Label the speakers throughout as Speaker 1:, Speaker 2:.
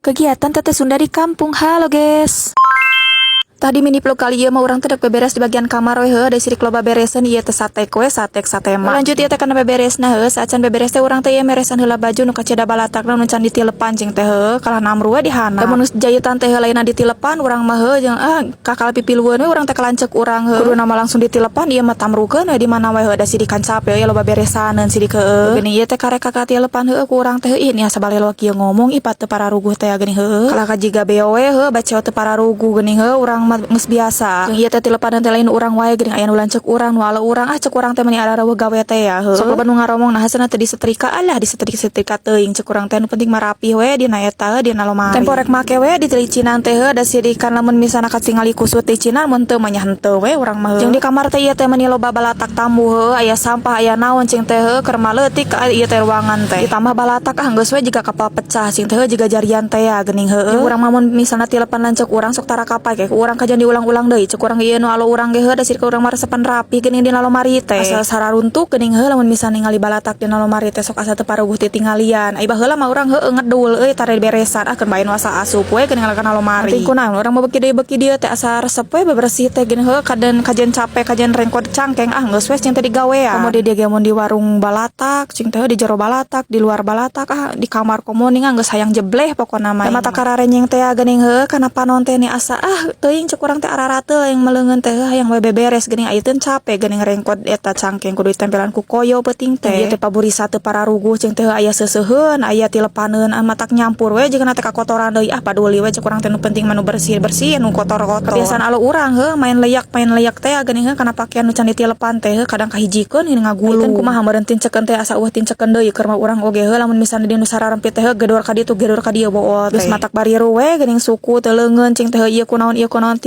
Speaker 1: Kegiatan Tete Sunda di kampung. Halo guys. Tadi mini vlog kali ieu mah urang teh dek beberes di bagian kamar we heuh, da sirik loba beresan ieu teh sate kue, sate mah. Lanjut ieu teh kana beberesna heuh, saacan beberes teh urang teh ieu meresan heula baju nu kaceda balatakna nu can ditilepan jeung teh heuh, kalah namru we dihana. Da mun jayetan teh lainna ditilepan urang mah heuh jeung kakal pipilueun we urang teh kalancek urang heuh. Kuduna mah langsung ditilepan ieu mah tamrukeun we di mana we heuh, da sidikan capek ieu loba beresaneun sidik heuh. Geuning ieu teh karek katilepan heuh ku urang teh ieu nya sabalelo kieu ngomong ipat teu pararuguh teh geuning heuh. Kalah kajiga beo we heuh baceo teu pararuguh geuning heuh urang mah geus biasa. Jeung ieu teh tilepanan teh lain urang wae geuning aya nu lanceuk urang nu ala urang cek urang teh meni araraweuh gawe teh ya heuh. Sok loba nu ngaromong nah hasilna teh disetrika alah disetrika teuing cek urang teh nu penting mah rapih we dina eta heuh dina lomari. Tempo rek make we ditilicinan teh heuh da sidikan lamun misalna katingali kusut ticinan mun teu mah nya henteu we urang mah heuh. Jeung di kamar teh ieu teh meni loba balatak tamu heuh, aya sampah aya naon cing teh heuh keur maleutik ieu teh ruangan teh. Ditambah balatak geus we jiga kapal pecah cing teh heuh jiga jarian teh ya geuning heuh. Urang mah mun misalna tilepan lanceuk urang sok tara kapake urang kajan diulang-ulang deui cek urang ieu nu alo urang ge heuh da sirkeun urang maresepan rapi geuning dina lomari teh. Asal sararuntuk geuning heuh lamun misalna ningali balatak dina lomari teh sok asa teu paruguh titinggalian. Ai baheula mah urang heuh ngedul euy tare beresan keun bae nu asa asup we geuning kana lomari. Penting kunaon urang mah beuki dieu teh asa resep we bebersih teh geuning heuh kajen capek kajen rengkod cangkeng geus we cing teh digawean. Komo di dieu ge mun di warung balatak cing teh di jero balatak di luar balatak di kamar komo ningan geus hayang jebleh pokona mah. Mata kararenyeng teh geuning heuh kana panon teh ni asa teuing cek urang teh ararate yang meleungeun teh hayang we beberes geuning aya teu capek geuning rengkod eta cangkeng kudu ditempelan ku koyo peuting teh. Ieu teh paburisa teu pararuguh jeung teh aya seuseuheun aya tilepaneun matak nyampur we jeung teh kakotoran deui paduli we cek urang teh nu penting mah nu bersih nu kotor-kotor. Kebiasaan alo urang heuh main leyak teh geuning heuh kana pakaian nu can ditilepan teh kadang kahijikeun heuh ngagulu. Iten kumaha meureun tincekeun teh asa tincekeun deui keur mah urang oge heuh lamun misalna di nu sararempit teh gedor ka ditu gedor ka dieu bool teh. Geus matak bariru we geuning suku teu leungeun cing teh ieu kunaon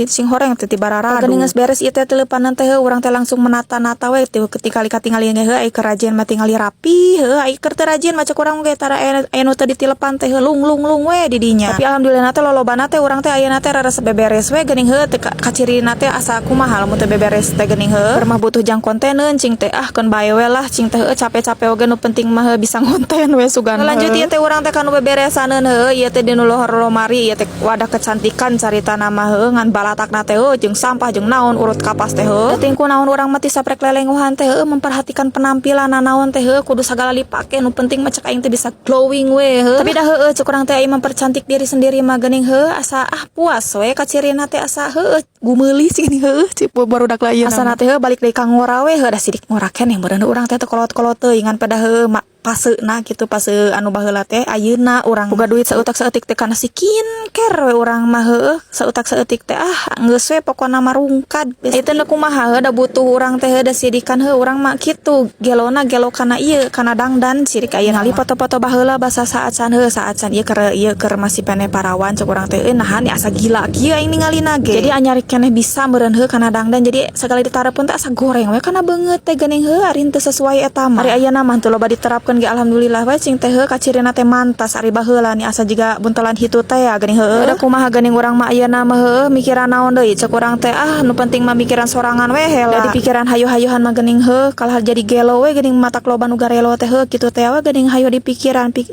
Speaker 1: sing horeng teh ti bararadu. Geuning geus beres ieu teh tilepanan teh urang teh langsung menata-nata we teh ketinggali ge heuh ai kerajin mah tingali rapi heuh ai keur teu rajin mah cek urang ge tara aya nu teu ditilepan teh lung we di dinya. Tapi alhamdulillah teh lolobana teh urang teh ayeuna teh rarasa beberes we geuning heuh teh kacirina teh asa kumaha lamun teh beberes teh geuning heuh. Keur mah butuh jang konteneun cing teh keun bae we lah cing teh capek-capek oge nu penting mah bisa ngonten we sugan. Lanjut ieu teh urang teh kanu beberesaneun heuh ieu teh di nu lohor lomari ieu teh wadah kecantikan caritana mah heuh ngan balatakna teh jeung sampah jeung naon urut kapas teh heuh. Teuing kunaon urang mah ti saprek lelenguhan teh memperhatikan penampilan naon teh heuh kudu sagala dipake nu penting mah cek aing teh bisa glowing we heuh. Tapi dah heuh cek urang teh aing mempercantik diri sendiri mah geuning heuh asa puas we kacirina teh asa heuh gumeuli sini heuh cipu barudak layeuna. Asana teh balik deui ka ngora we heuh da sidik ngora keneh meureun urang teh kolot-kolot teuing ngan pada heuh paseuna kitu pase anu baheula teh ayeuna urang boga duit sautak saeutik teh kana skincare we urang mah heuh sautak saeutik teh geus we pokona mah rungkad. Ieu teh kumaha heuh da butuh urang teh da sidikan heuh urang mah kitu gelo kana ieu kana dangdan sirik ayeuna li foto-foto baheula basa saacan ieu keur masih pene parawan cek urang teh nahan asa gila kieu aing ningalina ge. Jadi anyari keneh bisa meureun heuh kana dangdan jadi sagala ditareupun teh asa goreng we kana beungeut teh geuning heuh ari teu sesuai eta mah. Ari ayeuna mah teu loba diterapkeun ge alhamdulillah we cing teh heuh kacirina teh mantas ari baheula ni asa jiga buntelan hitu teh geuning heuh. Da kumaha geuning urang mah ayeuna mah heuh mikiran naon deui cek urang teh nu penting mah mikiran sorangan we heula. Da dipikiran hayu-hayuhan mah geuning heuh kalah jadi gelo we geuning matak loba nu garelo teh heuh kitu teh we geuning hayu dipikiran teh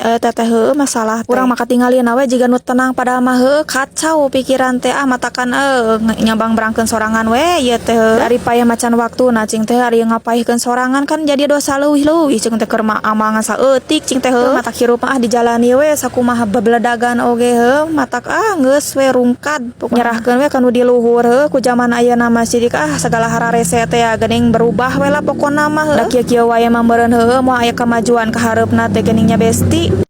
Speaker 1: heuh masalah urang mah katinggalina we jiga nu tenang padahal mah heuh kacau pikiran teh matakan nyambang berangkeun sorangan we ieu teh dari payah macan waktuna cing teh ari ngapaihkeun sorangan kan jadi dosa leuwih cing teh keur mah amal saeutik cing teh heuh matak hirup mah dijalani we sakumaha babeledagan oge heuh matak geus we rungkad nyerahkeun we kanu di luhur heuh ku zaman ayeuna mah sidik sagala hararese teh geuning berubah we lah pokona mah da kieu-kieu wae mah meureun heuh moal aya kemajuan ka hareupna teh geuning nya besti.